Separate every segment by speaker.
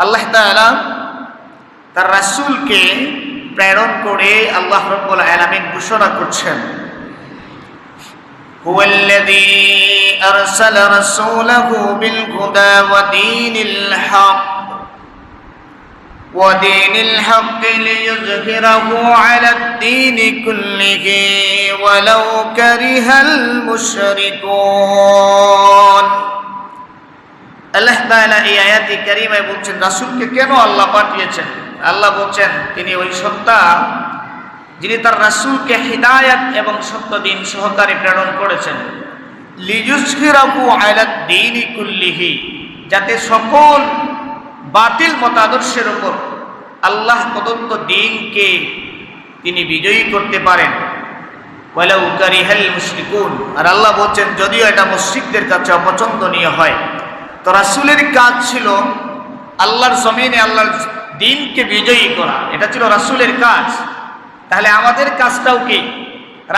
Speaker 1: আল্লাহ তাআলা তার রাসূলকে প্রেরণ করে আল্লাহ রাব্বুল আলামিন ঘোষণা করছেন, হুয়াল্লাযী আরসালা রাসূলাহু বিল হুদা ওয়া দীনিল হক লিইয়ুযহিরাহু আলাদ দীনি কুল্লিহি ওয়ালাউ কারিহাল মুশরিকুন। আল্লাহ তাআলা এই আয়াতে কারিমায় বলছেন রাসূলকে কেন আল্লাহ পাঠিয়েছেন। আল্লাহ বলছেন তিনি ওই সত্তা যিনি তার রাসূলকে হিদায়াত এবং সত্য দ্বীন সহকারে প্রেরণ করেছেন, লিইয়ুযহিরাহু আলাদ দীনি কুল্লিহি, যাতে সকল বাতিল মতাদর্শের উপর আল্লাহ প্রদত্ত দ্বীনকে তিনি বিজয়ী করতে পারেন। ওয়ালাউ কারিহাল মুশরিকুন, আর আল্লাহ বলছেন যদিও এটা মুশরিকদের কাছে অপছন্দনীয় হয়। তো রাসূলের কাজ ছিল আল্লাহর জমিনে আল্লাহর দ্বীনকে বিজয়ী করা, এটা ছিল রাসূলের কাজ। তাহলে আমাদের কাজটাও কি?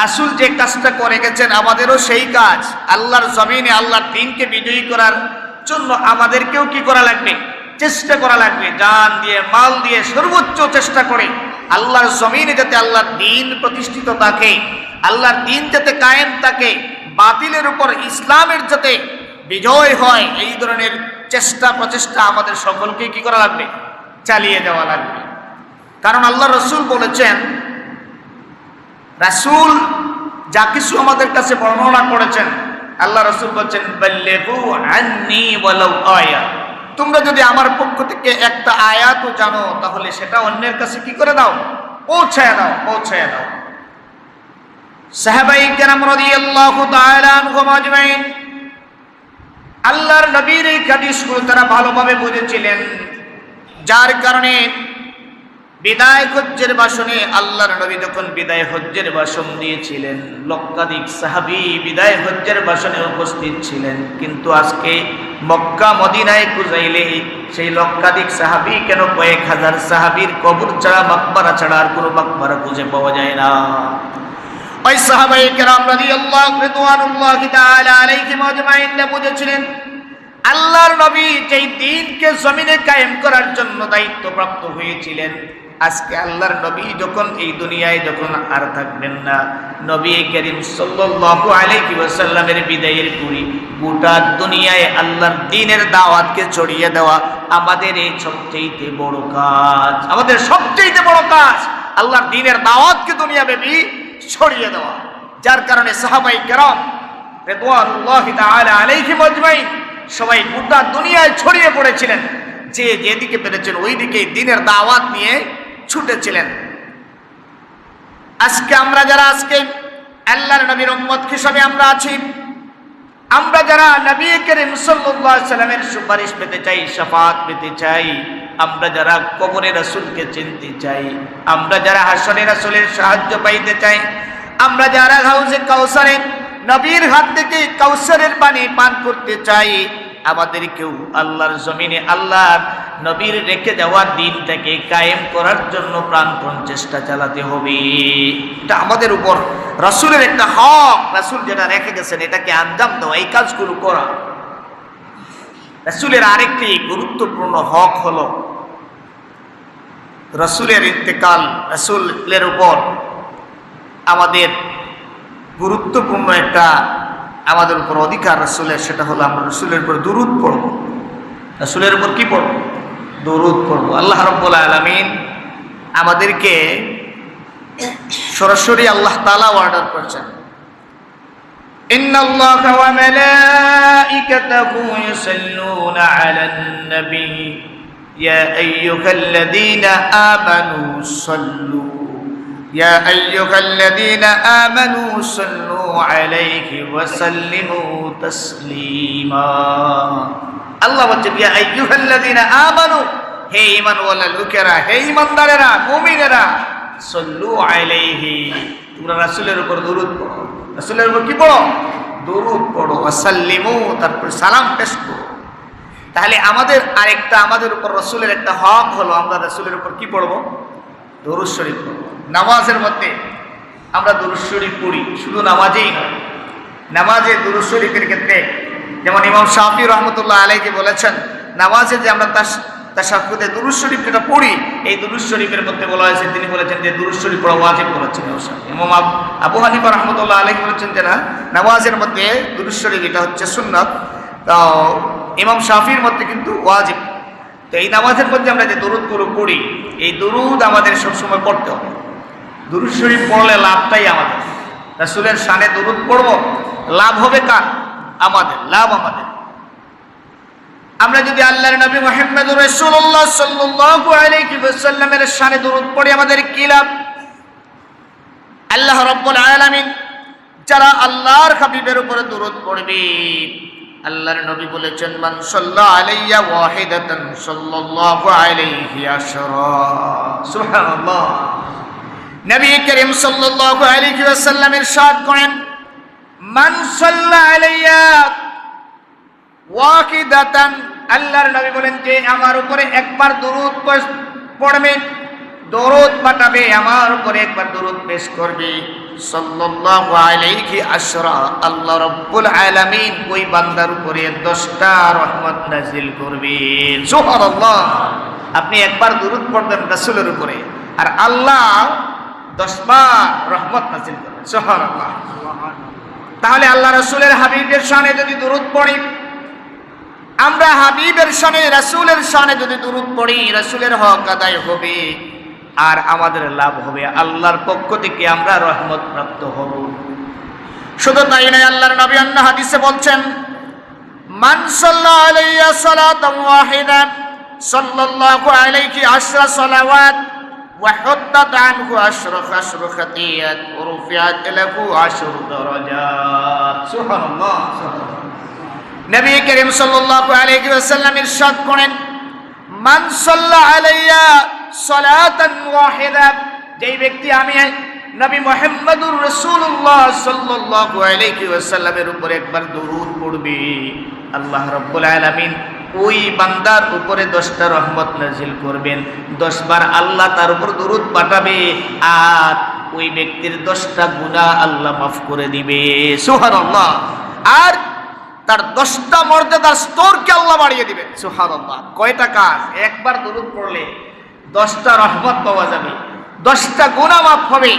Speaker 1: রাসূল যে কাজটা করে গেছেন আমাদেরও সেই কাজ, আল্লাহর জমিনে আল্লাহর দ্বীনকে বিজয়ী করার জন্য আমাদেরকেও কি করা লাগবে? চেষ্টা করা লাগবে, জান দিয়ে মাল দিয়ে সর্বোচ্চ চেষ্টা করে আল্লাহর জমিনে যাতে আল্লাহর দ্বীন প্রতিষ্ঠিত থাকে, আল্লাহর দ্বীন যাতে কায়েম থাকে, বাতিলের উপর ইসলামের যাতে বিজয় হয়, এই ধরনের চেষ্টা প্রচেষ্টা আমাদের সকলকে কি করা লাগবে? চালিয়ে দেওয়া লাগবে। কারণ আল্লাহ রাসূল বলেছেন, রাসূল যা কিছু আমাদের কাছে বর্ণনা করেছেন, আল্লাহ রাসূল বলেছেন বাল্লিগু আন্নী ওয়ালাউ আয়া, তোমরা যদি আমার পক্ষ থেকে একটা আয়াতও জানো তাহলে সেটা অন্যের কাছে কি করে দাও? পৌঁছায় দাও, পৌঁছায় দাও। সাহাবায়ে কেরাম রাদিয়াল্লাহু তাআলা আনহুম আজমাইন আল্লাহর নবীর এই হাদিসগুলো তারা ভালোভাবে বুঝেছিলেন, যার কারণে বিদায় হজ্জের ভাষণে আল্লাহর নবী যখন বিদায় হজ্জের ভাষণ দিয়েছিলেন, লক্ষাধিক সাহাবী বিদায় হজ্জের ভাষণে উপস্থিত ছিলেন। কিন্তু আজকে মক্কা মদিনায় খুঁজাইলে সেই লক্ষাধিক সাহাবী কেন কয়েক হাজার সাহাবীর কবর ছাড়া, মাকবারা ছাড়া আর কোনো মাকবারা খুঁজে পাওয়া যায় না। ওই সাহাবায়ে কেরাম রাদিয়াল্লাহু রিদওয়ানুল্লাহি তাআলা আলাইহিম আজমাইন বুঝেছিলেন আল্লাহর নবী যেই দ্বীনকে জমিনে কায়েম করার জন্য দায়িত্বপ্রাপ্ত হয়েছিলেন, আজকে আল্লাহর নবী যখন এই দুনিয়ায় যখন আর থাকবেন না, নবী করিম সাল্লাল্লাহু আলাইহি ওয়াসাল্লামের বিদায়ের পরে গোটা দুনিয়ায় আল্লাহর দ্বীনের দাওয়াতকে ছড়িয়ে দেওয়া আমাদের এই সবচেয়ে বড় কাজ, আমাদের সবচেয়ে বড় কাজ আল্লাহর দ্বীনের দাওয়াতকে দুনিয়াব্যাপী ছড়িয়ে দেওয়া। যার কারণে সাহাবায়ে কেরাম রিদওয়ানুল্লাহি তাআলা আলাইহিম আজমাইন সবাই গোটা দুনিয়ায় ছড়িয়ে পড়েছিলেন, যে যেদিকে পেরেছেন ওই দিকে দ্বীনের দাওয়াত নিয়ে ছুটেছিলেন। আজকে আমরা যারা আজকে আল্লাহর নবীর উম্মত হিসেবে আমরা আছি, আমরা যারা নবী করিম সাল্লাল্লাহু আলাইহি সাল্লামের সুপারিশ পেতে চাই, শাফাআত পেতে চাই, আমরা যারা কবরে রাসূলকে চিনতে চাই, আমরা যারা হাসরে রাসূলের সাহায্য পাইতে চাই, আমরা যারা হাউজে কাউসারে নবীর হাত থেকে কাউসারের পানি পান করতে চাই, আমাদেরকেও আল্লাহর জমিনে আল্লাহর নবীর রেখে দেওয়া দ্বীনটাকে কায়েম করার জন্য প্রাণপণ চেষ্টা চালাতে হবে। এটা আমাদের উপর রাসূলের একটা হক, রাসূল যেটা রেখে গেছেন এটাকে আঞ্জাম দেওয়া, এই কাজগুলো করা। রাসূলের আরেকটি গুরুত্বপূর্ণ হক হলো রাসূলের ইন্তেকাল। রাসূলের উপর আমাদের গুরুত্বপূর্ণ একটা আমাদের উপর অধিকার রাসূলের, সেটা হলো আমরা রাসূলের উপর দুরূদ পড়ব। রাসূলের উপর কি পড়ব? দুরূদ পড়ব। আল্লাহ রাব্বুল আলামিন আমাদেরকে সরাসরি আল্লাহ তাআলা অর্ডার করেছেন, ইন্নাল্লাহা ওয়া মালাইকাতাহু ইউসাল্লুনা আলান নবী ইয়া আইয়ুহাল্লাযীনা আমানু সাল্লু ইয়া আইয়ুহাল্লাযীনা আমানু সাল্লু আলাইহি ওয়া সাল্লিমু তাসলিমা। আল্লাহ বলেন ইয়া আইয়ুহাল্লাযীনা আমানু, হে ঈমানওয়ালা লোকেরা, হে ঈমানদারেরা, মুমিনেরা, সাল্লু আলাইহি, তোমরা রাসূলের উপর দুরূদ পড়ো। রাসূলের উপর কি পড়ো? দুরূদ পড়ো। ওয়া সাল্লিমু, তারপর সালাম পেশ করো। তাহলে আমাদের আরেকটা, আমাদের উপর রাসূলের একটা হক হলো আমরা রাসূলের উপর কি পড়ব? দুরূদ শরীফ পড়ব। নামাজের মধ্যে আমরা দুরূদ শরীফ পড়ি, শুধু নামাজেই নয়, নামাজে দুরূদ শরীফের ক্ষেত্রে যেমন ইমাম শাফি রহমতুল্লাহ আলাইহি বলেছেন, নামাজে যে আমরা তাশাহুদে দুরূদ শরীফ যেটা পড়ি, এই দুরূদ শরীফের মধ্যে বলা হয়েছে, তিনি বলেছেন যে দুরূদ শরীফ পড়া ওয়াজিব করেছেন। ইমাম আবু হানিফা রাহমাতুল্লাহ আলাইহি বলেছেন যে না, নামাজের মধ্যে দুরূদ শরীফ এটা হচ্ছে সুন্নাত, তো ইমাম শাফির মধ্যে কিন্তু ওয়াজিব। তো এই নামাজের মধ্যে আমরা যে দুরূদগুলো পড়ি, এই দুরূদ আমাদের সবসময় পড়তে হবে। দুরূদ শরীফ পড়লে লাভটাই আমাদের, রাসূলের শানে দুরূদ পড়ব, লাভ হবে কার? আমাদের, লাভ আমাদের। আমরা যদি আল্লাহর নবী মুহাম্মদুর রাসূলুল্লাহ সাল্লাল্লাহু আলাইহি ওয়াসাল্লামের শানে দুরূদ পড়ি, আমাদের কি লাভ? আল্লাহ রাব্বুল আলামিন যারা আল্লাহর হাবিবের উপরে দুরূদ পড়বে, আল্লাহর নবী বলেছেন, মান সাল্লা আলাইয়া ওয়াহিদাতান সাল্লাল্লাহু আলাইহি আশরা। সুবহানাল্লাহ। নবী করিম সাল্লাল্লাহু আলাইহি ওয়াসাল্লাম ইরশাদ করেন, মান সাল্লা আলাইয়া ওয়াহিদাতান, আল্লাহর নবী বলেন যে আমার উপরে একবার দুরূদ পড়বে, দরুদ পাঠাবে, আমার উপরে একবার দরুদ পেশ করবে, সাল্লাল্লাহু আলাইহি আশরা, আল্লাহ রাব্বুল আলামিন ওই বান্দার উপরে 10টা রহমত নাজিল করবেন। সুবহানাল্লাহ। আপনি একবার দরুদ পড়বেন রাসূলের উপরে, আর আল্লাহ 10 বার রহমত নাজিল করবেন। সুবহানাল্লাহ। তাহলে আল্লাহ রাসূলের হাবিবের শানে যদি দরুদ পড়ি, আমরা হাবিবের শানে রাসূলের শানে যদি দরুদ পড়ি, রাসূলের হক আদায় হবে, আর আমাদের লাভ হবে, আল্লাহর পক্ষ থেকে আমরা রহমত প্রাপ্ত হব। শুধু তাই নয়, আল্লাহর নবী অন্য হাদিসে বলছেন, মান সাল্লা আলাইয়া সালাতান ওয়াহিদা সাল্লাল্লাহু আলাইহি আশরা সালাওয়াত ওয়া হুত্তাত আনহু আশরা খাতিয়াত ওয়া রুফিআত লাহু 10 দারাজাত। সুবহানাল্লাহ। নবী করিম সাল্লাল্লাহু আলাইহি ওয়াসাল্লাম ইরশাদ করেন, মান সাল্লা আলাইয়া সালাতান ওয়াহিদা, যেই ব্যক্তি আমি নবী মুহাম্মদুর রাসূলুল্লাহ সাল্লাল্লাহু আলাইহি ওয়াসাল্লামের উপরে একবার দরুদ পড়বে, আল্লাহ রাব্বুল আলামিন ওই বান্দার উপরে 10টা রহমত নাজিল করবেন। 10 বার আল্লাহ তার উপর দরুদ পাঠাবে, আর ওই ব্যক্তির 10টা গুনাহ আল্লাহ মাফ করে দিবে। সুবহানাল্লাহ। আর তার 10টা মর্যাদার স্তরকে আল্লাহ বাড়িয়ে দিবেন। সুবহানাল্লাহ। কয়টা কাজ? একবার দরুদ পড়লে 10টা রহমত পাওয়া যাবে, 10টা গুনাহ মাফ হবে,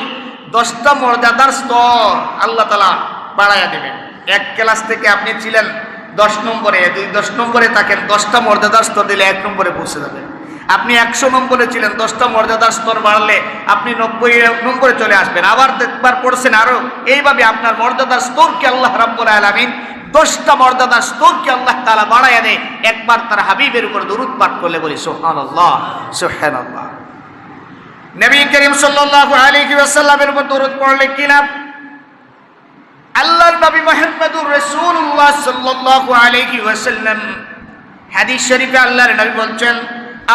Speaker 1: 10টা মর্যাদার স্তর আল্লাহ তাআলা বাড়ায়া দেবেন। এক ক্লাস থেকে আপনি ছিলেন 10 নম্বরে, 10 নম্বরে থাকেন, 10টা মর্যাদার স্তর দিলে 1 নম্বরে পৌঁছে যাবেন। আপনি 100 নম্বরে ছিলেন, 10টা মর্যাদার স্তর বাড়লে আপনি 90 নম্বরে চলে আসবেন। আবার একবার পড়ছেন, আরো এইভাবে আপনার মর্যাদার স্তরকে আল্লাহ রাব্বুল আলামিন 10টা মর্যাদার স্তরকে আল্লাহ তাআলা বাড়ায়া দেয় একবার তার হাবিবের উপর দরুদ পাঠ করলে। বলি সুবহানাল্লাহ, সুবহানাল্লাহ। নবী করিম সাল্লাল্লাহু আলাইহি ওয়াসাল্লামের উপর দরুদ পড়লে কি লাভ? আল্লাহর নবী মুহাম্মদুর রাসূলুল্লাহ সাল্লাল্লাহু আলাইহি ওয়াসাল্লাম হাদিস শরীফে আল্লাহর নবী বলছেন,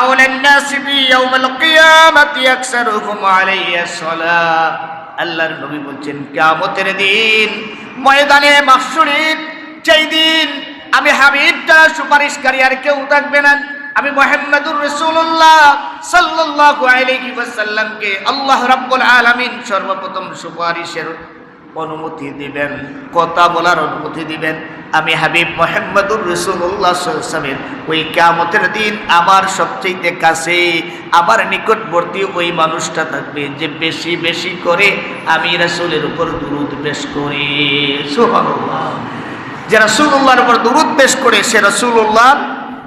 Speaker 1: আওলান নাসি বি ইয়াউমিল কিয়ামাতি আকসারুহুম আলাইহিস সালাহ। আল্লাহর নবী বলছেন, কিয়ামতের দিন, ময়দানে মাহশরের যেই দিন আমি হাবিব ছাড়া সুপারিশকারী আর কেউ থাকবে না, আমি মুহাম্মদুর রাসূলুল্লাহ সাল্লাল্লাহু আলাইহি ওয়াসাল্লামকে আল্লাহ রাব্বুল আলামিন সর্বপ্রথম সুপারিশের অনুমতি দিবেন, কথা বলার অনুমতি দিবেন। আমি হাবিব মুহাম্মদুর রাসূলুল্লাহ সাল্লাল্লাহু আলাইহি ওয়াসাল্লামের ওই কিয়ামতের দিন আমার সবচেয়ে কাছে, আমার নিকটবর্তী ওই মানুষটা থাকবে যে বেশি বেশি করে আমি রাসূলের উপর দুরূদ পেশ করি। সুবহানাল্লাহ। যে রাসূলুল্লাহর উপর দুরূদ পেশ করে সে রাসূলুল্লাহর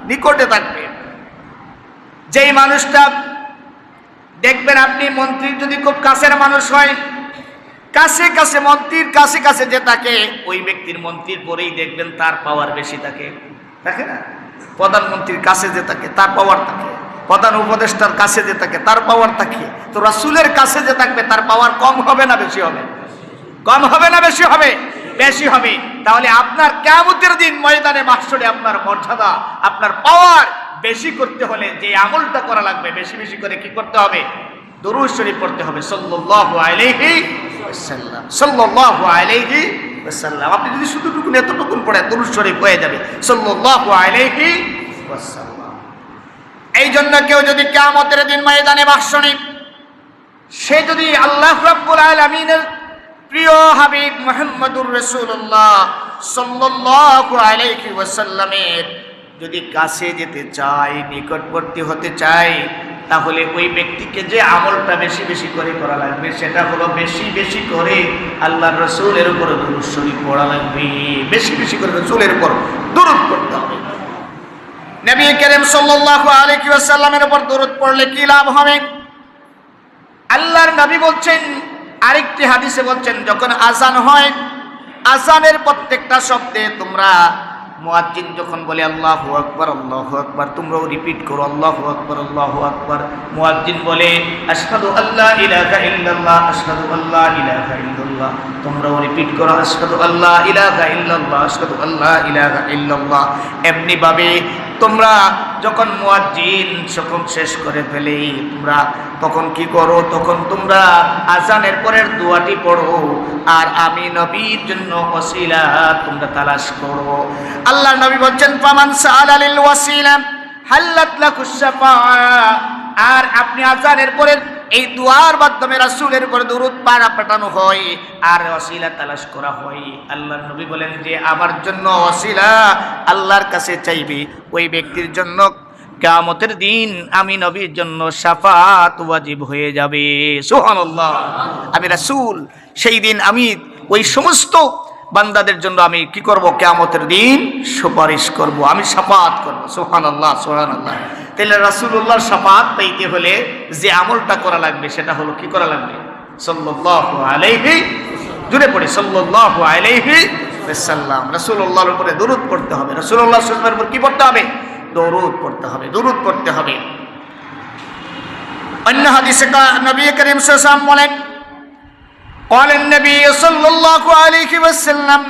Speaker 1: নিকটে থাকবে। যেই মানুষটা দেখবেন, আপনি মন্ত্রীর যদি খুব কাছের মানুষ হয়, কাছে কাছে মন্ত্রীর কাছে কাছে যে থাকে, ওই ব্যক্তির মন্ত্রীর পরেই দেখবেন তার পাওয়ার বেশি থাকে, থাকে না? প্রধানমন্ত্রীর কাছে যে থাকে তার পাওয়ার থাকে, প্রধান উপদেষ্টার কাছে যে থাকে তার পাওয়ার থাকে। তো রাসূলের কাছে যে থাকবে তার পাওয়ার কম হবে না বেশি হবে? কম হবে না বেশি হবে? বেশি হবে। তাহলে আপনার কিয়ামতের দিন ময়দানে মাহশরে আপনার মর্যাদা, আপনার পাওয়ার বেশি করতে হলে যে আমলটা করা লাগবে, বেশি বেশি করে কি করতে হবে? দুরূদ শরীফ পড়তে হবে, সাল্লাল্লাহু আলাইহি ওয়াসাল্লাম, সাল্লাল্লাহু আলাইহি ওয়াসাল্লাম। আপনি যদি শুধুটুকু এতটুকু পড়েন, দুরূদ শরীফ হয়ে যাবে, সাল্লাল্লাহু আলাইহি ওয়াসাল্লাম। এই জন্য কেউ যদি কিয়ামতের দিন ময়দানে মাহশরে সে যদি আল্লাহ রাব্বুল আলামিনের প্রিয় হাবিব মুহাম্মদুর রাসূলুল্লাহ সাল্লাল্লাহু আলাইহি ওয়াসাল্লামের যদি কাছে যেতে চায়, নিকটবর্তী হতে চায়, তাহলে ওই ব্যক্তিকে যে আমলটা বেশি বেশি করে করা লাগবে সেটা হলো বেশি বেশি করে আল্লাহর রাসূলের উপর দরুদ শরীফ পড়া লাগবে। বেশি বেশি করে রাসূলের উপর দরুদ পড়তে হবে। নবী করিম সাল্লাল্লাহু আলাইহি ওয়াসাল্লামের উপর দরুদ পড়লে কি লাভ হবে? আল্লাহর নবী বলছেন, আরেকটি হাদিসে বলছেন, যখন আযান হয়, আযানের প্রত্যেকটা শব্দে তোমরা মুয়াজ্জিন যখন বলে আল্লাহু আকবার আল্লাহু আকবার, তোমরাও রিপিট করো আল্লাহু আকবার আল্লাহু আকবার। মুয়াজ্জিন বলে আশহাদু আল্লা ইলাহা ইল্লাল্লাহ আশহাদু আল্লা ইলাহা ইল্লাল্লাহ, তোমরাও রিপিট করো আশহাদু আল্লা ইলাহা ইল্লাল্লাহ আশহাদু আল্লা ইলাহা ইল্লাল্লাহ। এমনি ভাবে তোমরা যখন মুয়াজ্জিন যখন শেষ করে ফেলে, তোমরা তখন কি করো? তখন তোমরা আযানের পরের দোয়াটি পড়ো, আর আমি নবীর জন্য ওসিলা তোমরা তালাশ করো। আল্লাহ নবী বলছেন, ফামান সাআলা লিল ওয়াসিলা হাল্লাত লাকুশ শাফাআ। আর আপনি আযানের পরে এই দুয়ার মাধ্যমে রাসূলের উপর দরুদ পাঠানো হয় আর ওসিলা তালাশ করা হয়। আল্লাহর নবী বলেন যে আমার জন্য ওসিলা আল্লাহর কাছে চাইবে, ওই ব্যক্তির জন্য কিয়ামতের দিন আমি নবীর জন্য শাফাআত ওয়াজিব হয়ে যাবে। সুবহানাল্লাহ। আমি রাসূল, সেই দিন আমি ওই সমস্ত বান্দাদের জন্য আমি কি করব? কিয়ামতের দিন সুপারিশ করব, আমি শাফাআত করব। সুবহানাল্লাহ সুবহানাল্লাহ। তাহলে রাসূলুল্লাহর শাফাআত পাইতে হলে যে আমলটা করা লাগবে সেটা হলো কি করা লাগবে? সাল্লাল্লাহু আলাইহি, জুড়ে পড়ি সাল্লাল্লাহু আলাইহি ওয়াসাল্লাম। রাসূলুল্লাহর উপরে দরুদ পড়তে হবে। রাসূলুল্লাহ সাল্লাল্লাহু আলাইহি ওয়াসাল্লামের উপর কি পড়তে হবে? দরুদ পড়তে হবে, দরুদ পড়তে হবে। অন্য হাদিসে নবী করিম সাল্লাল্লাহু আলাইহি ওয়াসাল্লাম বলেন, قال النبي صلى الله عليه وسلم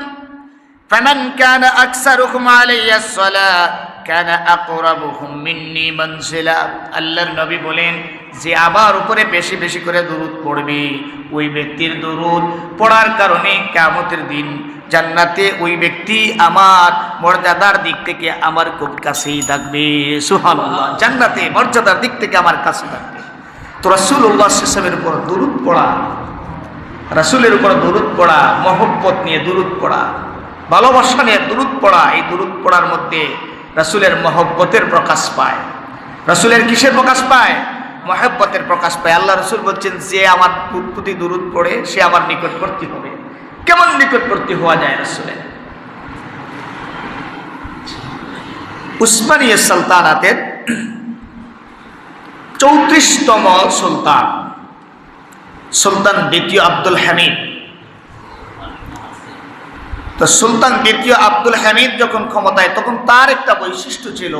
Speaker 1: فمن كان أكثركم علي الصلاة كان أقربهم مني منزلا। আল্লাহর নবী বলেন যে আমার উপরে বেশি বেশি করে দরুদ পড়বে, ওই ব্যক্তির দরুদ পড়ার কারণে কিয়ামতের দিন জান্নাতে ওই ব্যক্তি আমার মর্যাদার দিক থেকে আমার খুব কাছেই থাকবে। সুবহানাল্লাহ। জান্নাতে মর্যাদার দিক থেকে আমার কাছে থাকবে। তো রাসূলুল্লাহ সাল্লাল্লাহু আলাইহি ওয়াসাল্লামের উপর দরুদ পড়া, রাসূলের উপর দরুদ পড়া, মহব্বত নিয়ে দরুদ পড়া, ভালোবাসা নিয়ে দরুদ পড়া, এই দরুদ পড়ার মধ্যে রাসূলের মহব্বতের প্রকাশ পায়। রাসূলের কিসের প্রকাশ পায়? মহব্বতের প্রকাশ পায়। আল্লাহ রাসূল বলছেন যে আমার প্রতি দরুদ পড়ে সে আমার নিকটবর্তী হবে। কেমন নিকটবর্তী হওয়া যায় রাসূলের? উসমানীয় সালতানাতের 34তম সুলতান, সুলতান দ্বিতীয় আব্দুল হামিদ। তো সুলতান দ্বিতীয় আব্দুল হামিদ যখন ক্ষমতায়, তখন তার একটা বৈশিষ্ট্য ছিল,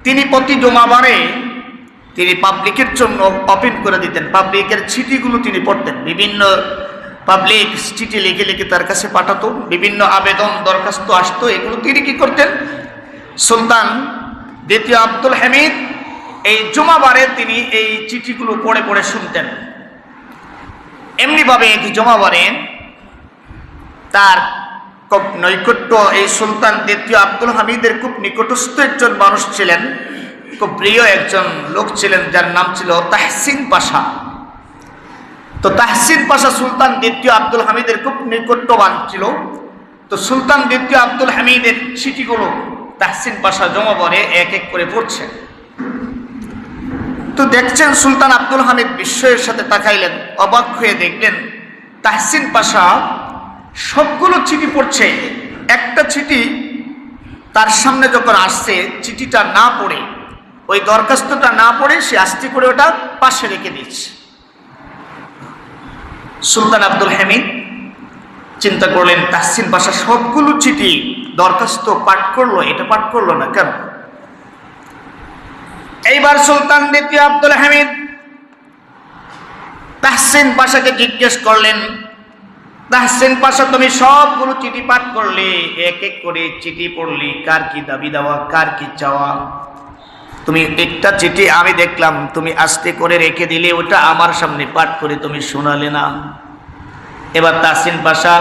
Speaker 1: তিনি প্রতি জুমাবারে তিনি পাবলিকের জন্য ওপেন করে দিতেন। পাবলিকের চিঠিগুলো তিনি পড়তেন, বিভিন্ন পাবলিক চিঠি লিখে লিখে তার কাছে পাঠাতো, বিভিন্ন আবেদন দরখাস্ত আসতো, এগুলো তিনি কি করতেন? সুলতান দ্বিতীয় আব্দুল হামিদ এই জুমাবারে তিনি এই চিঠিগুলো পড়ে পড়ে শুনতেন। এমনিভাবে একটি জুমাবারে তার খুব নৈকট্য, এই সুলতান দ্বিতীয় আব্দুল হামিদের খুব নিকটস্থ একজন মানুষ ছিলেন, খুব প্রিয় একজন লোক ছিলেন, যার নাম ছিল তাহসিন পাশা। তো তাহসিন পাশা সুলতান দ্বিতীয় আব্দুল হামিদের খুব নিকটবান ছিল। তো সুলতান দ্বিতীয় আব্দুল হামিদের চিঠিগুলো তাহসিন পাশা জমাবারে এক এক করে পড়ছেন। তো দেখছেন সুলতান আব্দুল হামিদ বিস্ময়ের সাথে তাকাইলেন, অবাক হয়ে দেখলেন তাহসিন পাশা সবগুলো চিঠি পড়ছে, একটা চিঠি তার সামনে যখন আসছে চিঠিটা না পড়ে, ওই দরখাস্তটা না পড়ে সে আস্তে করে ওটা পাশে রেখে দিচ্ছে। সুলতান আব্দুল হামিদ চিন্তা করলেন তাহসিন পাশা সবগুলো চিঠি দরখাস্ত পাঠ করলো, এটা পাঠ করলো না কেন? এইবার সুলতান দ্বিতীয় আব্দুল হামিদ তাহসিন পাশাকে জিজ্ঞেস করলেন, তাহসিন পাশা তুমি সবগুলো চিঠি পাঠ করলে, এক এক করে চিঠি পড়লি, কার কি দাবি দেওয়া, কার কি চাওয়া? তুমি একটা চিঠি আমি দেখলাম তুমি আস্তে করে রেখে দিলে, ওটা আমার সামনে পাঠ করে তুমি শোনালে না। এবার তাহসিন পাশা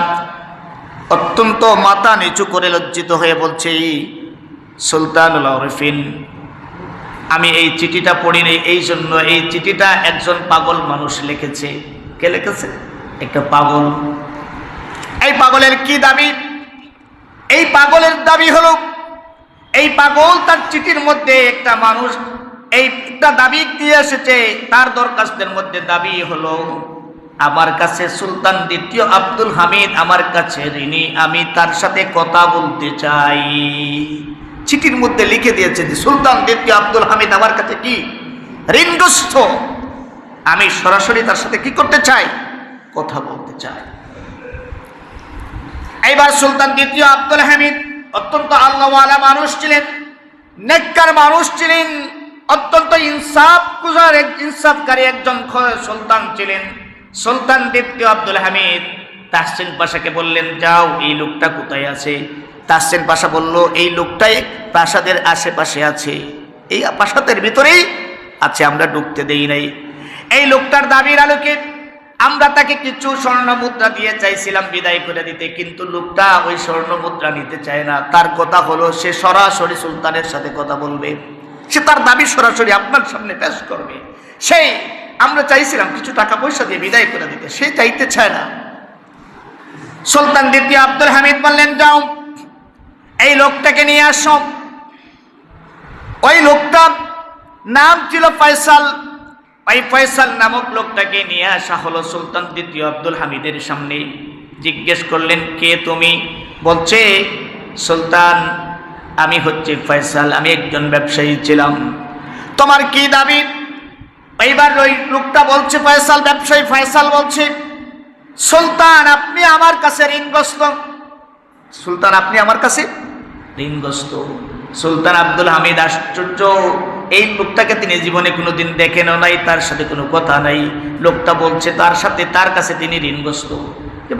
Speaker 1: অত্যন্ত মাথা নিচু করে লজ্জিত হয়ে বলছে, সুলতানুল আরিফিন, আমি এই চিঠিটা পড়িনি, এই জন্য এই চিঠিটা একজন পাগল মানুষ লিখেছে। কে লিখেছে? একটা পাগল। এই পাগলের কি দাবি? এই পাগলের দাবি হলো এই পাগল তার চিঠির মধ্যে একটা মানুষ একটা দাবি দিয়ে এসেছে। তার দরখাস্তের মধ্যে দাবি হলো, আমার কাছে সুলতান দ্বিতীয় আব্দুল হামিদ আমার কাছে ঋণী, আমি তার সাথে কথা বলতে চাই। চিঠির মধ্যে লিখে দিয়েছে যে সুলতান দ্বিতীয় আব্দুল হামিদ আমার কাছে কি ঋণগ্রস্ত, আমি সরাসরি তার সাথে কি করতে চাই, কথা বলতে চাই। এইবার সুলতান দ্বিতীয় আব্দুল হামিদ অত্যন্ত আল্লাহওয়ালা মানুষ ছিলেন, নেককার মানুষ ছিলেন, অত্যন্ত ইনসাফকারী একজন সুলতান ছিলেন। সুলতান দ্বিতীয় আব্দুল হামিদ তাহসিন পাশাকে বললেন, যাও এই লোকটা কোথায় আছে। তাহসিন পাশা বলল, এই লোকটাই প্রাসাদের আশেপাশে আছে, এই প্রাসাদের ভিতরেই আছে, আমরা ঢুকতে দেই নাই। এই লোকটার দাবির আলোকে আমরা তাকে কিছু স্বর্ণ মুদ্রা দিয়ে চাইছিলাম বিদায় করে দিতে, কিন্তু লোকটা ওই স্বর্ণ মুদ্রা নিতে চায় না। তার কথা হলো সে সরাসরি সুলতানের সাথে কথা বলবে, সে তার দাবি সরাসরি আপনার সামনে পেশ করবে। সেই আমরা চাইছিলাম কিছু টাকা পয়সা দিয়ে বিদায় করে দিতে, সে চাইতে চায় না। সুলতান দ্বিতীয় আব্দুল হামিদ বললেন, যাও এই লোকটাকে নিয়ে আসো। ওই লোকটার নাম ছিল ফয়সাল। ওই ফয়সাল নামক লোকটাকে নিয়ে আসা হলো সুলতান দ্বিতীয় আব্দুল হামিদের সামনে। জিজ্ঞেস করলেন, কে তুমি? বলছে, সুলতান আমি হচ্ছে ফয়সাল, আমি একজন ব্যবসায়ী ছিলাম। তোমার কি দাবি? এইবার ওই লোকটা বলছে, ফয়সাল ব্যবসায়ী। ফয়সাল বলছে, সুলতান আপনি আমার কাছে ঋণগ্রস্ত। সুলতান আপনি আমার কাছে ঋণগ্রস্ত। সুলতান আব্দুল হামিদ আশ্চর্য, এই লোকটাকে তিনি জীবনে কোনোদিন দেখেনও নাই, তার সাথে কোনো কথা নাই। লোকটা বলছে তার কাছে তিনি ঋণগ্রস্ত।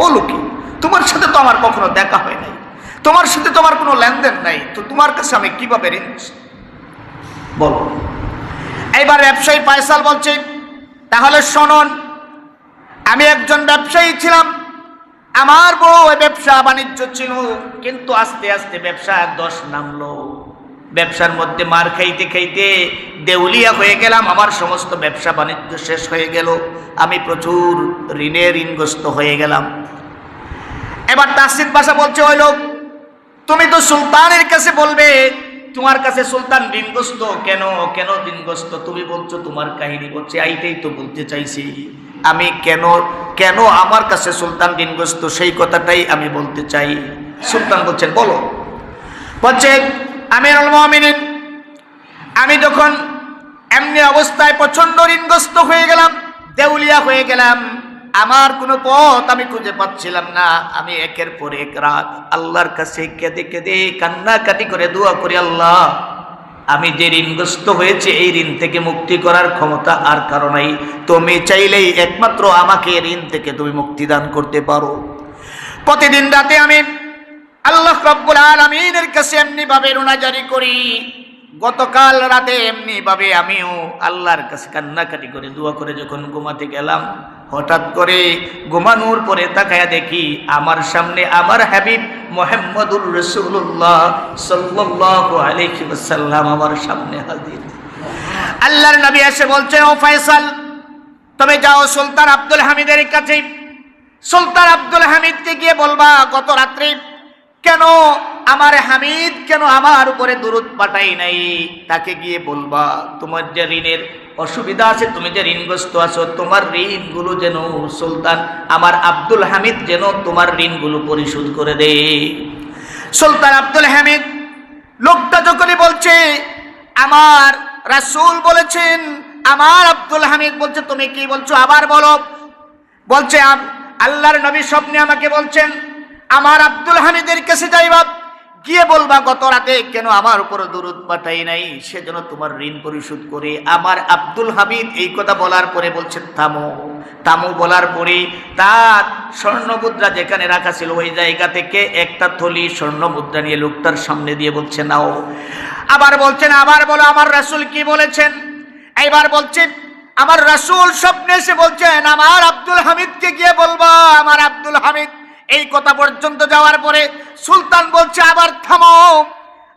Speaker 1: বলো কি, তোমার সাথে তো আমার কখনো দেখা হয় নাই, তোমার সাথে তোমার কোনো লেনদেন নাই, তো তোমার কাছে আমি কিভাবে ঋণগ্রস্ত বলো। এইবার ব্যবসায়ী ফয়সাল বলছে, তাহলে শুনুন, আমি একজন ব্যবসায়ী ছিলাম, আমার বড় ব্যবসা বাণিজ্য ছিল, কিন্তু আস্তে আস্তে ব্যবসা দশ নামলো। ব্যবসার মধ্যে মার খাইতে খাইতে দেউলিয়া হয়ে গেলাম, আমার সমস্ত ব্যবসা বাণিজ্য শেষ হয়ে গেল, আমি প্রচুর ঋণগ্রস্ত হয়ে গেলাম। এবার তাহসিন পাশা বলছে, ওই লোক তুমি তো সুলতানের কাছে বলবে তোমার কাছে সুলতান ঋণগ্রস্ত। কেন কেন ঋণগ্রস্ত? তুমি বলছো তোমার কাহিনী। বলছে, এইটাই তো বলতে চাইছি আমি, কেন কেন আমার কাছে সুলতান ঋণগ্রস্ত সেই কথাটাই আমি বলতে চাই। সুলতান বলছেন, বলো। বলছে, আমিরুল মুমিনিন, আমি যখন এমনি অবস্থায় প্রচন্ড ঋণগ্রস্ত হয়ে গেলাম, দেউলিয়া হয়ে গেলাম, আমার কোনো পথ আমি খুঁজে পাচ্ছিলাম না। আমি একের পর এক রাত আল্লাহর কাছে কেঁদে কেঁদে কান্নাকাটি করে দোয়া করি, আল্লাহ আমি যে ঋণগ্রস্ত হয়েছে এই ঋণ থেকে মুক্তি করার ক্ষমতা আর কারো নাই, তুমি চাইলেই একমাত্র আমাকে ঋণ থেকে তুমি মুক্তি দান করতে পারো। প্রতিদিন রাতে আমি আল্লাহ রাব্বুল আলামিনের কাছে এমনি ভাবে রোনাজারি করি। গতকাল রাতে এমনি ভাবে আমিও আল্লাহর কাছে কান্নাকাটি করে দোয়া করে যখন ঘুমাতে গেলাম, হঠাৎ করে ঘুমানোর পরে তাকায়া দেখি আমার সামনে আমার হাবিব মুহাম্মদুর রাসূলুল্লাহ সাল্লাল্লাহু আলাইহি ওয়াসাল্লাম আমার সামনে হাজির। আল্লাহর নবী এসে বলছেন, ও ফয়সাল তুমি যাও সুলতান আব্দুল হামিদের কাছে। সুলতান আব্দুল হামিদকে গিয়ে বলবা, গত রাত্রে কেন আমার হামিদ কেন আমার উপরে দুরূদ পাঠাই নাই, তাকে গিয়ে বলবা তোমার যে ঋণের অসুবিধা আছে, তুমি যে ঋণগ্রস্ত আছো, তোমার ঋণগুলো যেন সুলতান আমার আব্দুল হামিদ যেন তোমার ঋণগুলো পরিশোধ করে দে। সুলতান আব্দুল হামিদ লোকটা যখনই বলছে আমার রাসূল বলেছেন, আমার আব্দুল হামিদ বলছে, তুমি কি বলছো আবার বলো। বলছে, আল্লাহর নবী স্বপ্নে আমাকে বলছেন আমার আব্দুল হামিদের কাছে যাইবা, গিয়ে বলবা গত রাতে কেন আমার উপর দুরূদ পাঠাই নাই, সেজন্য তোমার ঋণ পরিশোধ করে। আমার আব্দুল হামিদ এই কথা বলার পরে বলছে, থামো। থামো বলার পরে তার স্বর্ণ মুদ্রা যেখানে রাখা ছিল ওই জায়গা থেকে একটা থলি স্বর্ণ মুদ্রা নিয়ে লোকটার সামনে দিয়ে বলছে, নাও। আবার বলছেন, আবার বলো আমার রাসূল কি বলেছেন। এইবার বলছেন, আমার রাসূল স্বপ্নে এসে বলছেন আমার আব্দুল হামিদকে গিয়ে বলবা, আমার আব্দুল হামিদ। এই কথা পর্যন্ত যাওয়ার পরে সুলতান বলছে, আবার থামো।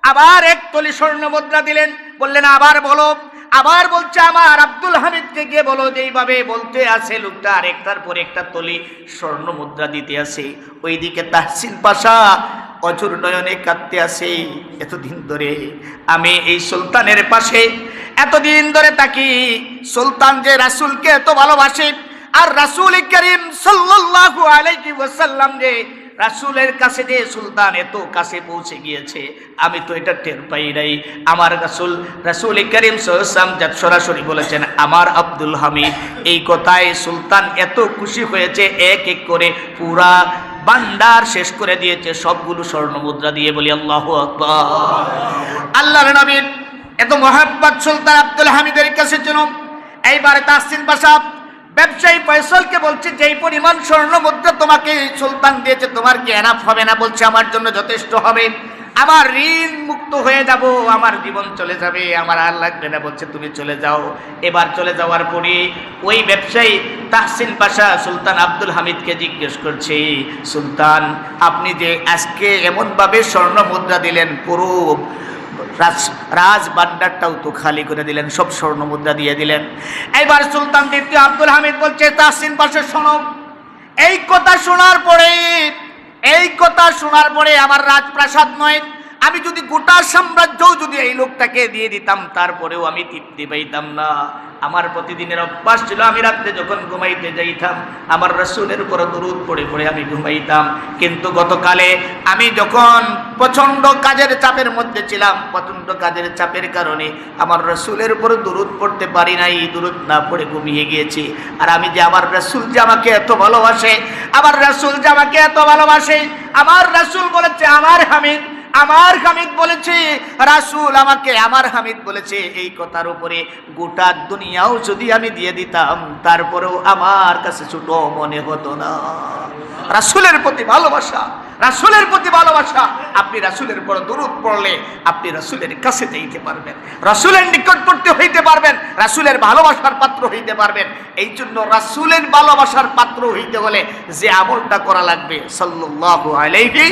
Speaker 1: আবার এক থলি স্বর্ণ মুদ্রা দিলেন, বললেন আবার বলো। আবার বলছে আমার আব্দুল হামিদকে গিয়ে বলো। যেইভাবে বলতে আছে লোকটা আরেকটার পর একটা থলি স্বর্ণ মুদ্রা দিতে আছে। ওইদিকে তাহসিন পাশা অঝোর নয়নে কাঁদতে আসে। এতদিন ধরে আমি এই সুলতানের পাশে এতদিন ধরে থাকি, সুলতান যে রাসূলকে এত ভালোবাসে, আর রাসূল করিম সাল্লাল্লাহু আলাইহি ওয়াসাল্লাম যে রাসূলের কাছে যে সুলতান এত কাছে পৌঁছে গিয়েছে, আমি তো এটা টের পাই নাই। আমার রাসূল করিম সাল্লাল্লাহু আলাইহি ওয়াসাল্লাম যা সরাসরি বলেছেন আমার আব্দুল হামিদ, এই কথায় সুলতান এত খুশি হয়েছে, এক এক করে পুরা ভান্ডার শেষ করে দিয়েছে, সবগুলো স্বর্ণ মুদ্রা দিয়ে। বলি আল্লাহু আকবার। আল্লাহর নবীর এত মহব্বত সুলতান আব্দুল হামিদের কাছে ছিল। এইবারে তাহসিন বাশা ব্যবসায়ী ফয়সালকে বলছে, যেই পরিমাণ স্বর্ণ মুদ্রা তোমাকে সুলতান দিয়েছে তোমার কি এনাফ হবে না? বলছে আমার জন্য যথেষ্ট হবে, আমার ঋণ মুক্ত হয়ে যাব, আমার জীবন চলে যাবে, আমার আর লাগবে না। বলছে তুমি চলে যাও। এবার চলে যাওয়ার পরে ওই ব্যবসায়ী তাহসিন পাশা সুলতান আব্দুল হামিদকে জিজ্ঞেস করছে, সুলতান আপনি যে আজকে এমনভাবে স্বর্ণ মুদ্রা দিলেন, পুরো রাজ ভান্ডারটাও তো খালি করে দিলেন, সব স্বর্ণ মুদ্রা দিয়ে দিলেন। এইবার সুলতান দ্বিতীয় আব্দুল হামিদ বলছে, তাহসিন পাশা শোনো, এই কথা শোনার পরে আমার রাজপ্রাসাদ নয়, আমি যদি গোটা সাম্রাজ্য যদি এই লোকটাকে দিয়ে দিতাম তারপরেও আমি তৃপ্তি পাইতাম না। আমার প্রতিদিনের অভ্যাস ছিল, আমি রাত্রে যখন ঘুমাইতে যাইতাম আমার রাসূলের উপর দরুদ পড়ে পড়ে আমি ঘুমাইতাম। কিন্তু গতকালে আমি যখন প্রচণ্ড কাজের চাপের মধ্যে ছিলাম, প্রচণ্ড কাজের চাপের কারণে আমার রাসূলের উপর দরুদ পড়তে পারি নাই, দরুদ না পড়ে ঘুমিয়ে গিয়েছি। আর আমি যে আমার রাসূল যে আমাকে এত ভালোবাসে, আমার রাসূল বলেছে আমার হামিদ বলেছে, রাসূল আমাকে আমার হামিদ বলেছে। এই কথার উপরে গোটা দুনিয়াও যদি আমি দিয়ে দিতাম তারপরেও আমার কাছে ছোট মনে হতো না। রাসূলের প্রতি ভালোবাসা। আপনি রাসূলের উপর দরুদ পড়লে আপনি রাসূলের কাছে যাইতে পারবেন, রাসূলের নিকটবর্তী হইতে পারবেন, রাসূলের ভালোবাসার পাত্র হইতে পারবেন। এই জন্য রাসূলের ভালোবাসার পাত্র হইতে হলে যে আমলটা করা লাগবে, সাল্লাল্লাহু আলাইহি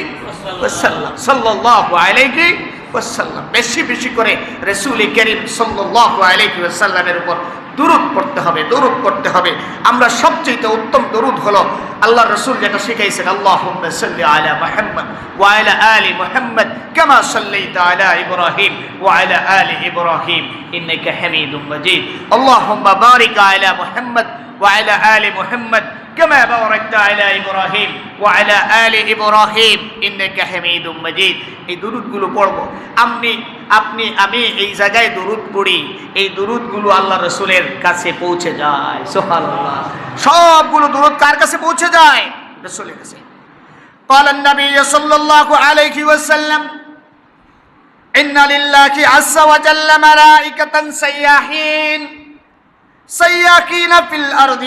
Speaker 1: ওয়াসাল্লাম, বেশি বেশি করে রাসূল করিম সাল্লাল্লাহু আলাইহি ওয়াসাল্লামের উপর দরুদ পড়তে হবে। আমরা সবচেয়ে উত্তম দরুদ হলো আল্লাহর রাসূল যেটা শিখাইছেন, আল্লাহুম্মা সাল্লি আলা মুহাম্মদ ওয়া আলা আলি মুহাম্মদ কামা সাল্লাইতা আলা ইব্রাহিম ওয়া আলা আলি ইব্রাহিম ইন্নাকা হামিদুম মাজিদ। আল্লাহুম্মা বারিক আলা মুহাম্মদ ওয়া আলা আলি মুহাম্মদ كما باركت على إبراهيم وعلى آل إبراهيم إنك حميد مجيد। এই দুরূদগুলো পড়ব আমি এই জায়গায় দুরূদ পড়ি, এই দুরূদগুলো আল্লাহ রাসূলের কাছে পৌঁছে যায়। সুবহানাল্লাহ, সবগুলো দুরূদ কার কাছে পৌঁছে যায়? রাসূলের কাছে। قال النبي صلى الله عليه وسلم إن لله عز وجل ملائكة سياحين في الأرض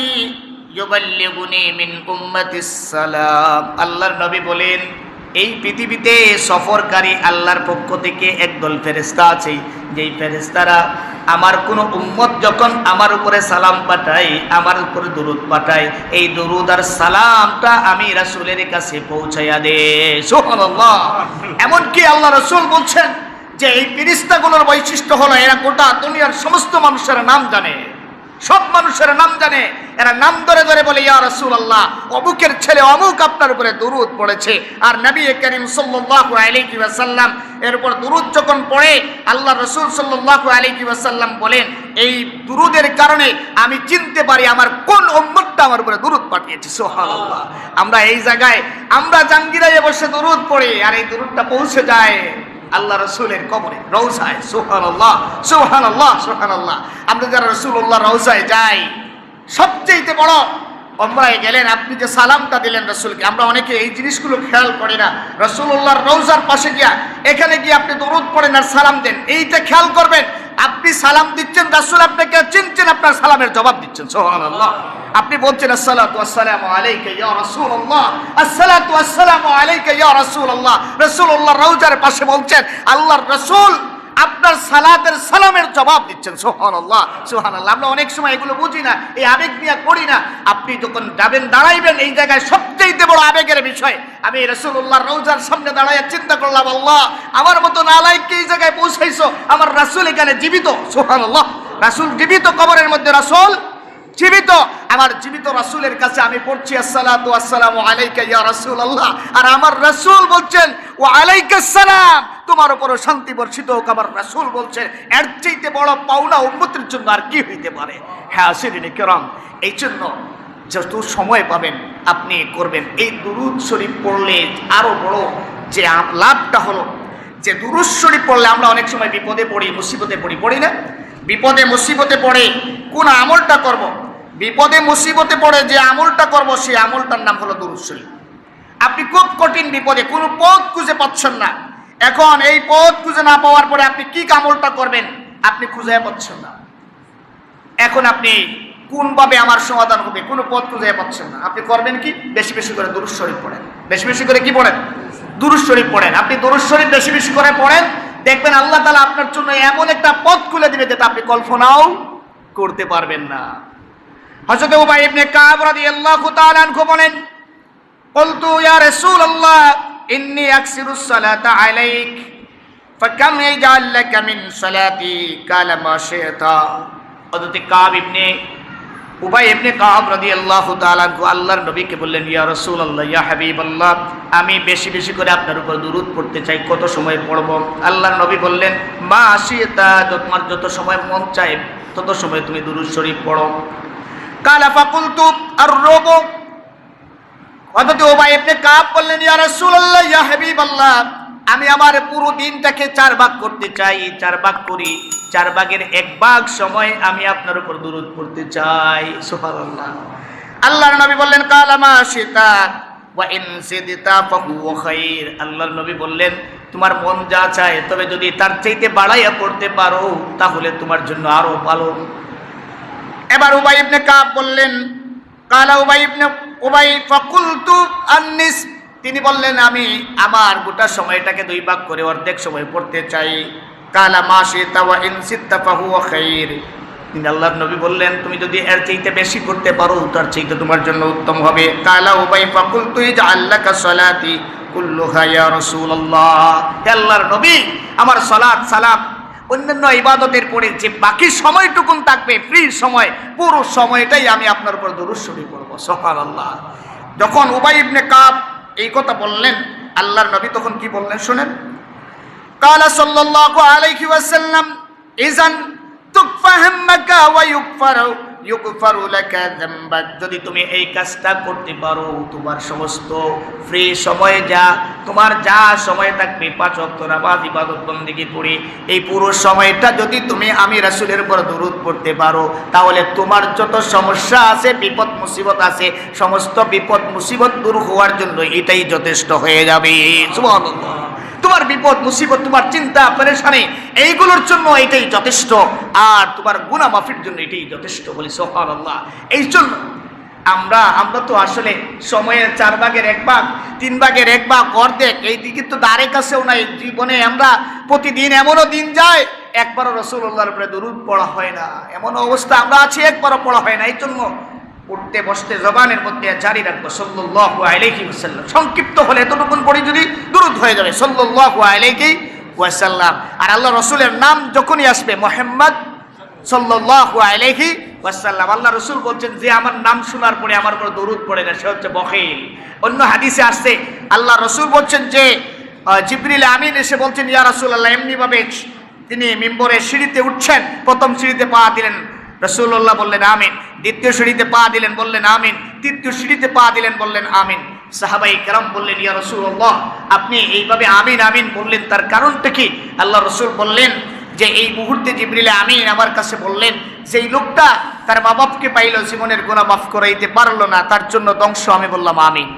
Speaker 1: ইউবাল্লিগুনি মিন উম্মাতিস সালাম। আল্লাহর নবী বলেন, এই পৃথিবীতে সফরকারী আল্লাহর পক্ষ থেকে একদল ফেরেশতা আছে, যেই ফেরেশতারা আমার কোনো উম্মত যখন আমার উপরে সালাম পাঠায়, আমার উপরে দরুদ পাঠায়, এই দরুদ আর সালামটা আমি রাসূলের কাছে পৌঁছাইয়া দেই। সুবহানাল্লাহ। এমনকি আল্লাহ রাসূল বলছেন যে এই ফেরেশতাগুলোর বৈশিষ্ট্য হলো এরা গোটা দুনিয়ার সমস্ত মানুষের নাম জানে, সব মানুষের নাম জানে। এরা নাম ধরে ধরে বলে, ইয়া রাসূলুল্লাহ, অমুকের ছেলে অমুক আপনার উপরে দরুদ পড়েছে। আর নবী করিম সাল্লাল্লাহু আলাইহি ওয়াসাল্লাম এর উপর দরুদ যখন পড়ে, আল্লাহ রাসূল সাল্লাল্লাহু আলাইহি ওয়াসাল্লাম বলেন, এই দরুদের কারণে আমি চিনতে পারি আমার কোন উম্মতটা আমার উপরে দরুদ পাঠিয়েছে। সুবহানাল্লাহ। আমরা এই জায়গায় আমরা জাঙ্গিরায় বসে দরুদ পড়ি, আর এই দরুদটা পৌঁছে যায় আল্লাহ রাসূলের কবরে, রওজায়। সুবহানাল্লাহ, সুবহানাল্লাহ, সুবহানাল্লাহ। আমরা যারা রাসূলুল্লাহ রওজায় যাই, সবচেয়ে বড় উমরায় গেলেন, আপনি যে সালামটা দিলেন রাসূলকে, আমরা অনেকে এই জিনিসগুলো খেয়াল করি না। রাসূলুল্লাহর রওজার পাশে গিয়া এখানে গিয়ে আপনি দরুদ পড়েন আর সালাম দেন, এইটা খেয়াল করবেন। আপনি সালাম দিচ্ছেন, রাসূল আপনাকে চিনছেন, আপনার সালামের জবাব দিচ্ছেন। সুবহানাল্লাহ। আপনি বলছেন আসসালাতু ওয়াসসালামু আলাইকা ইয়া রাসূলুল্লাহ, আসসালাতু ওয়াসসালামু আলাইকা ইয়া রাসূলুল্লাহ। রাসূলুল্লাহ রওজার পাশে বলছেন, আল্লাহর রাসূল আপনার সালাতের সালামের জবাব দিচ্ছেন। সুবহানাল্লাহ, সুবহানাল্লাহ। আমরা অনেক সময় এগুলো বুঝি না, এই আবেগ নিয়ে করি না। আপনি যখন যাবেন, দাঁড়াইবেন, এই জায়গায় সবচেয়ে বড় আবেগের বিষয়, আমি রাসূলুল্লাহর রওজার সামনে দাঁড়াইয়া চিন্তা করলাম, আল্লাহ আমার মতো নালায়েককে এই জায়গায় পৌঁছাইছো, আমার রাসূল এখানে জীবিত। সুবহানাল্লাহ। রাসূল জীবিত, কবরের মধ্যে রাসূল জীবিত, আমার জীবিত রাসূলের কাছে আমি পড়ছি আসসালাতু ওয়াসসালামু আলাইকা ইয়া রাসূলুল্লাহ, আর আমার রাসূল বলছেন ওয়া আলাইকাস সালাম, তোমার উপরও শান্তি বর্ষিত হোক। আমার রাসূল বলছেন এর চাইতে বড় পাওনা উম্মতের জন্য আর কি হইতে পারে? হ্যাঁ হাজিরিনে কেরাম, এই জন্য যত সময় পাবেন আপনি করবেন। এই দুরূদ শরীফ পড়লে আরো বড় যে লাভটা হলো যে দুরূদ শরীফ পড়লে আমরা অনেক সময় বিপদে পড়ি, মুসিবতে পড়ি না? বিপদে মুসিবতে পড়ে কোন আমলটা করব? বিপদে মুসিবতে পড়ে যে আমলটা করব সেই আমলটার নাম হলো দুরূদ শরীফ। আপনি খুব কঠিন বিপদে, কোনো পথ খুঁজে পাচ্ছেন না, এখন এই পথ খুঁজে না পাওয়ার পরে আপনি কি আমলটা করবেন আপনি খুঁজে পাচ্ছেন না, এখন আপনি কোনভাবে আমার সমাধান হবে কোনো পথ খুঁজে পাচ্ছেন না, আপনি করবেন কি? বেশি বেশি করে দুরূদ শরীফ পড়েন। বেশি বেশি করে কি পড়েন? দুরূদ শরীফ পড়েন। আপনি দুরূদ শরীফ বেশি বেশি করে পড়েন, দেখবেন আল্লাহ তাআলা আপনার জন্য এমন একটা পথ খুলে দিবে যেটা আপনি কল্পনাও করতে পারবেন না। হযরত উবাই ইবনে কাব রাদিয়াল্লাহু তাআলা আনহু বলেন, قلت يا رسول الله إني أكثر الصلاة عليك فكم يجعل لك من صلاتي قال ما شئت। হযরত কাব ইবনে উবাই ইবনে কাব রাদিয়াল্লাহু তাআলা আনহু আল্লাহর নবীকে বললেন, ইয়া রাসূলুল্লাহ, ইয়া হাবিবাল্লাহ, আমি বেশি বেশি করে আপনার উপর দুরূদ পড়তে চাই, কত সময় পড়ব? আল্লাহর নবী বললেন, মা শিতা, তোমার যত সময় মন চায় তত সময় তুমি দুরূদ শরীফ পড়ো। কালা ফাকুলতু আর-রুবু, হযরত উবাই ইবনে কাব বললেন, ইয়া রাসূলুল্লাহ, ইয়া হাবিবাল্লাহ, আমি আমার পুরো দিনটাকে 4 ভাগ করতে চাই, 4 ভাগ করি, 4 ভাগের 1 ভাগ সময় আমি আপনার উপর দুরূদ পড়তে চাই। সুবহানাল্লাহ। আল্লাহর নবী বললেন, কালা মা শিতা ওয়া ইন সিদতা ফাহুয়া খায়র। আল্লাহর নবী বললেন, তোমার মন যা চায়, তবে যদি তার চাইতে বাড়াইয়া পড়তে পারো তাহলে তোমার জন্য আরো ভালো। এবার উবাই ইবনে কাব বললেন, কালা উবাই ফাকুলতু আন-নিস, তিনি বললেন আমি আমার গোটা সময়টাকে 2 ভাগ করে অর্ধেক সময় পড়তে চাই। কালা মা শিতা ওয়া ইন সিদতা ফাহুয়া খায়র। তিনি আল্লাহর নবী বললেন, তুমি যদি এর চাইতে বেশি করতে পারো তার চাইতে তোমার জন্য উত্তম হবে। কালা উবাই ফাকুলতু ইজআল লাকা সালাতি কুল্লুহা ইয়া রাসূলুল্লাহ, হে আল্লাহর নবী, আমার সালাত সালাম অন্যান্য ইবাদতের পরে যে বাকি সময়টুকুন থাকবে ফ্রি সময়, পুরো সময়টাই আমি আপনার উপর দুরূদ শরীফ পড়ব। সুবহানাল্লাহ। যখন উবাই ইবনে কাব এই কথা বললেন, আল্লাহর নবী তখন কি বললেন শুনেন। কালা সাল্লাল্লাহু আলাইহি ওয়াসাল্লাম, ইযান তুকফা হাম্মাকা ওয়া ইউগফারু লাকা যামবাক, যদি তুমি এই কাজটা করতে পারো তোমার সমস্ত ফ্রি সময়ে তোমার যা সময় থাকবে 5 ওয়াক্ত নামাজ ইবাদত বন্দেগী করে এই পুরো সময়টা যদি তুমি আমি রাসূলের উপর দুরূদ পড়তে পারো তাহলে তোমার যত সমস্যা আছে, বিপদ মুসিবত আছে, সমস্ত বিপদ মুসিবত দূর হওয়ার জন্য এটাই যথেষ্ট হয়ে যাবে। সুবহানাল্লাহ। তোমার বিপদ মুসিবত, তোমার চিন্তা পেরেশানি, এইগুলোর জন্য এটাই যথেষ্ট, আর তোমার গুনাহ মাফির জন্য এটাই যথেষ্ট। বলি সুবহানাল্লাহ। এই জন্য আমরা তো আসলে সময়ের 4 ভাগের 1 ভাগ, 3 ভাগের 1 ভাগ, অর্ধেক এই দিকে তো দাঁড়ে কাছেও নাই। জীবনে আমরা প্রতিদিন এমনও দিন যায় একবারও রাসূলুল্লাহর উপরে দুরূদ পড়া হয় না, এমন অবস্থা আমরা আছি একবারও পড়া হয় না। এই জন্য উঠতে বসতে জবানের মধ্যে জারি রাখবো সাল্লাল্লাহু আলাইহি ওয়াসাল্লাম, সংক্ষিপ্ত হলে এতটুকুন পড়ি যদি দুরূদ হয়ে যাবে সাল্লাল্লাহু আলাইহি ওয়াসাল্লাম। আর আল্লাহ রাসূলের নাম যখনই আসবে মুহাম্মদ সাল্লাল্লাহু আলাইহি ওয়াসাল্লাম, আল্লাহ রাসূল বলছেন যে আমার নাম শোনার পরে আমার উপর দরুদ পড়ে না সে হচ্ছে বখিল। অন্য হাদিসে আসছে আল্লাহ রাসূল বলছেন যে জিবরিল আমিন এসে বলছেন, ইয়া রাসূলুল্লাহ, এমনি ভাবে তিনি মিম্বরের সিঁড়িতে উঠছেন, প্রথম সিঁড়িতে পা দিলেন, রাসূলুল্লাহ বললেন আমিন। দ্বিতীয় সিঁড়িতে পা দিলেন, বললেন আমিন। তৃতীয় সিঁড়িতে পা দিলেন, বললেন আমিন। সাহাবাই কেরাম বললেন, ইয়া রাসূলুল্লাহ, আপনি এইভাবে আমিন আমিন বললেন, তার কারণটা কি? আল্লাহ রাসূল বললেন যে এই মুহূর্তে জিবরিল আমিন আমার কাছে বললেন যে এই লোকটা তার মা বাপকে পাইল, জীবনের গুনাহ মাফ করাইতে পারলো না, তার জন্য ধ্বংস। আমি বললাম আমিন।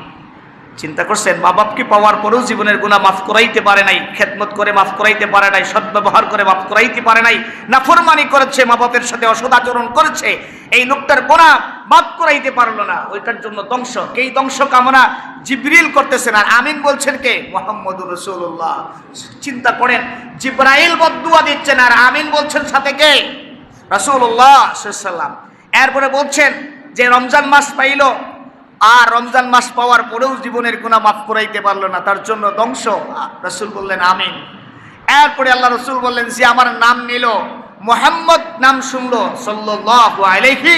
Speaker 1: চিন্তা করছেন, মা বাপকে পাওয়ার পরেও জীবনের গুনাহ মাফ করাইতে পারে নাই, খেদমত করে মাফ করাইতে পারে নাই, সদ্ব্যবহার করে মাফ করাইতে পারে নাই, নাফরমানি করেছে, মা বাপের সাথে অসদাচরণ করেছে, এই লোকটার গুনাহ মাফ করাইতে পারলো না, ওইটার জন্য ধ্বংস। এই ধ্বংস কামনা জিবরিল করতেছেন, আর আমিন বলছেন কে? মুহাম্মদুর রাসূলুল্লাহ। চিন্তা করেন, জিবরাইল বদদুয়া দিচ্ছেন আর আমিন বলছেন সাথে কে? রাসূলুল্লাহ সাল্লাল্লাহু আলাইহি ওয়াসাল্লাম। এরপরে বলছেন যে রমজান মাস পাইল, আর রমজান মাস পাওয়ার পরেও জীবনের গুনাহ মাফ করাইতে পারলো না, তার জন্য ধ্বংস। রাসূল বললেন আমিন। এরপরে আল্লাহ রাসূল বললেন যে আমার নাম নিল, মুহাম্মদ নাম শুনলো, সাল্লাল্লাহু আলাইহি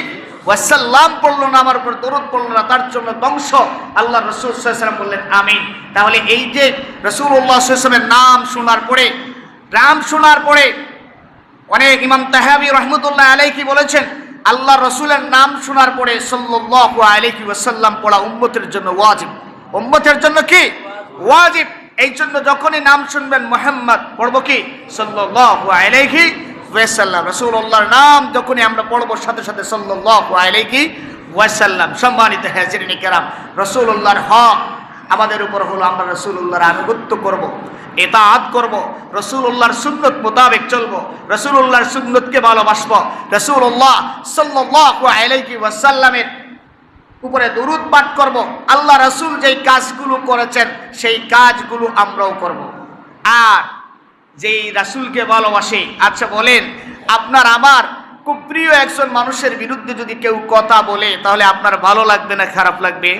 Speaker 1: ওয়াসাল্লাম পড়লো না, আমার উপর দরুদ পড়লো না, তার জন্য ধ্বংস। আল্লাহ রাসূল সাল্লাল্লাহু আলাইহি ওয়াসাল্লাম বললেন আমিন। তাহলে এই যে রাসূলুল্লাহ সাল্লাল্লাহু আলাইহি ওয়াসাল্লামের নাম শোনার পরে অনেক ইমাম তাহাবী রাহমাতুল্লাহ আলাইহি বলেছেন, আল্লাহ রাসূলের নাম শোনার পরে সাল্লাল্লাহু আলাইহি ওয়াসাল্লাম পড়া উম্মতের জন্য ওয়াজিব। উম্মতের জন্য কি ওয়াজিব। এই জন্য যখনই নাম শুনবেন মুহাম্মদ, পড়বো কি সাল্লাল্লাহু আলাইহি ওয়াসাল্লাম। রাসূলুল্লাহর নাম যখনই আমরা পড়বো সাথে সাথে সাল্লাল্লাহু আলাইহি ওয়াসাল্লাম। সম্মানিত হাজিরিন কিরাম, রাসূলুল্লাহর হক আমাদের উপর হলো আমরা রাসূলুল্লাহর আনুগত্য করব, ইতাআত করব, রাসূলুল্লাহর সুন্নাত মোতাবেক চলব, রাসূলুল্লাহর সুন্নাতকে ভালোবাসবো, রাসূলুল্লাহ সাল্লাল্লাহু আলাইহি ওয়াসাল্লামের উপরে দরুদ পাঠ করব। আল্লাহ রাসূল যেই কাজগুলো করেছেন সেই কাজগুলো আমরাও করব। আর যেই রাসূলকে ভালোবাসে, আচ্ছা বলেন, আপনার আমার খুব প্রিয় একজন মানুষের বিরুদ্ধে যদি কেউ কথা বলে, তাহলে আপনার ভালো লাগবে না খারাপ লাগবে?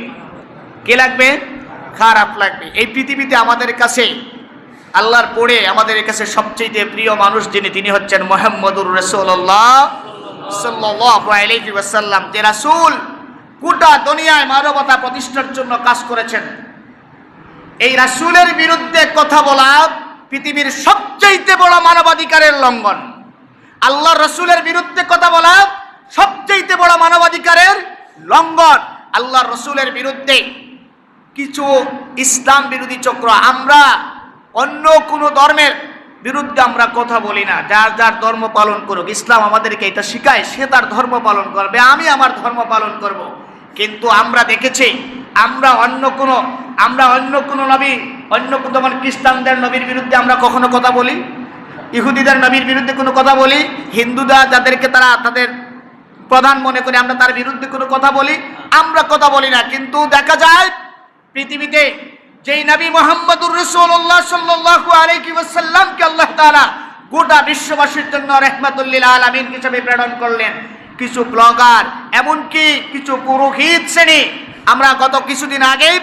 Speaker 1: কি লাগবে? খারাপ লাগবে। এই পৃথিবীতে আমাদের কাছে আল্লাহর পরে আমাদের কাছে সবচেয়ে প্রিয় মানুষ যিনি, তিনি হচ্ছেন মুহাম্মদুর রাসূলুল্লাহ সাল্লাল্লাহু আলাইহি ওয়াসাল্লাম। যে রাসূল গোটা দুনিয়ায় মানবতা প্রতিষ্ঠার জন্য কাজ করেছেন। এই রাসূলের বিরুদ্ধে কথা বলা পৃথিবীর সবচেয়ে বড় মানবাধিকারের লঙ্ঘন। আল্লাহ রাসূলের বিরুদ্ধে কথা বলা সবচেয়ে বড় মানবাধিকারের লঙ্ঘন। আল্লাহ রাসূলের বিরুদ্ধে কিছু ইসলাম বিরোধী চক্র, আমরা অন্য কোনো ধর্মের বিরুদ্ধে আমরা কথা বলি না। যার যার ধর্ম পালন করুক, ইসলাম আমাদেরকে এটা শিখায়, সে তার ধর্ম পালন করবে, আমি আমার ধর্ম পালন করব। কিন্তু আমরা দেখেছি আমরা অন্য কোনো নবী, অন্য কোনো, যেমন খ্রিস্টানদের নবীর বিরুদ্ধে আমরা কখনো কথা বলি, ইহুদিদের নবীর বিরুদ্ধে কোনো কথা বলি, হিন্দুরা যাদেরকে তারা তাদের প্রধান মনে করে আমরা তার বিরুদ্ধে কোনো কথা বলি, আমরা কথা বলি না। কিন্তু দেখা যায় পৃথিবীতে যেই নবী মুহাম্মদুর রাসূলুল্লাহ সাল্লাল্লাহু আলাইহি ওয়াসাল্লামকে আল্লাহ তাআলা গোটা বিশ্ববাসীর জন্য রাহমাতুল লিল আলামিন হিসেবে প্রেরণ করলেন, কিছু ব্লগার, এমনকি কিছু পুরোহিত শ্রেণী, আমরা গত কিছুদিন আগেই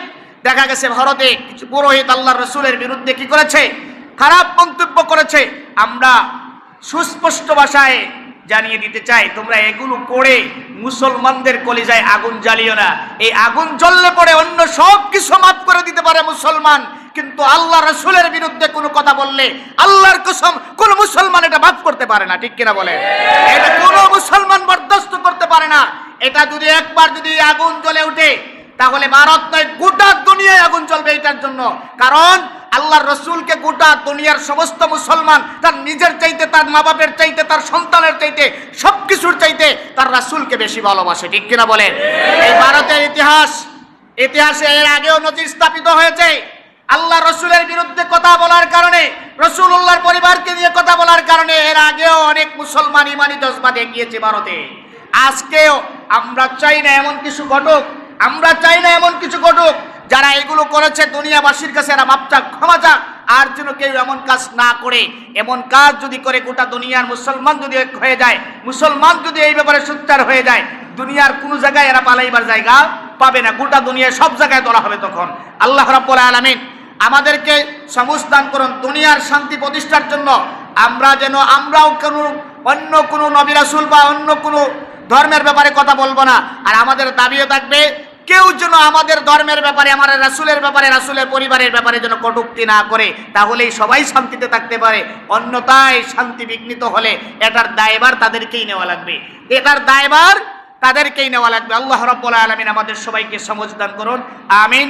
Speaker 1: দেখা গেছে ভারতে কিছু পুরোহিত আল্লাহর রাসূলের বিরুদ্ধে কি করেছে? খারাপ মন্তব্য করেছে। আমরা সুস্পষ্ট ভাষায় জানিয়ে দিতে চাই, তোমরা এগুলো পড়ে মুসলমানদের কলিজায় আগুন জ্বালিও না। এই আগুন জ্বললে পড়ে অন্য সব কিছু মাফ করে দিতে পারে মুসলমান, কিন্তু আল্লাহ রাসূলের বিরুদ্ধে কোনো কথা বললে আল্লাহর কসম কোন মুসলমান এটা মাফ করতে পারে না। ঠিক কিনা বলে? এটা কোনো মুসলমান বরদাস্ত করতে পারে না। এটা যদি একবার যদি আগুন জ্বলে ওঠে, তাহলে ভারত নয় গোটা দুনিয়ায় আগুন জ্বলবে এটার জন্য। কারণ আল্লাহর রাসূলকে গোটা দুনিয়ার সমস্ত মুসলমান তার নিজের চাইতে, তার মা বাপের চাইতে, তার সন্তানের চাইতে, সবকিছুর চাইতে তার রাসূলকে বেশি ভালোবাসে। ঠিক কিনা বলেন? এই ভারতের ইতিহাসে এর আগেও নজির স্থাপিত হয়েছে। আল্লাহ রাসূলের বিরুদ্ধে কথা বলার কারণে, রাসূলুল্লাহর পরিবারকে নিয়ে কথা বলার কারণে এর আগেও অনেক মুসলমান ইমানি জজবা দেখিয়েছে ভারতে। আজকেও আমরা চাই না এমন কিছু ঘটুক, আমরা চাই না এমন কিছু ঘটুক। যারা এগুলো করেছে দুনিয়াবাসীর কাছে এরা মাপ চাক, ক্ষমা চাক, আর যেন কেউ এমন কাজ না করে। এমন কাজ যদি করে গোটা দুনিয়ার মুসলমান যদি এক হয়ে যায়, মুসলমান যদি এই ব্যাপারে সোচ্চার হয়ে যায়, দুনিয়ার কোনো জায়গায় এরা পালাইবার জায়গা পাবে না। গোটা দুনিয়ায় সব জায়গায় ধরা হবে তখন। আল্লাহ রাব্বুল আলামিন আমাদেরকে সমস্তান করুন দুনিয়ার শান্তি প্রতিষ্ঠার জন্য। আমরাও অন্য কোনো নবী রাসূল বা অন্য কোনো ধর্মের ব্যাপারে কথা বলবো না। আর আমাদের দাবিও থাকবে, কেউ যেন আমাদের ধর্মের ব্যাপারে, আমাদের রাসূলের ব্যাপারে, রাসূলের পরিবারের ব্যাপারে যেন কটূক্তি না করে, তাহলেই সবাই শান্তিতে থাকতে পারে। অন্যথায় শান্তি বিঘ্নিত হলে এটার দায়ভার তাদেরকেই নেওয়া লাগবে, আল্লাহ রাব্বুল আলামিন আমাদের সবাইকে সমঝ দান করুন। আমিন।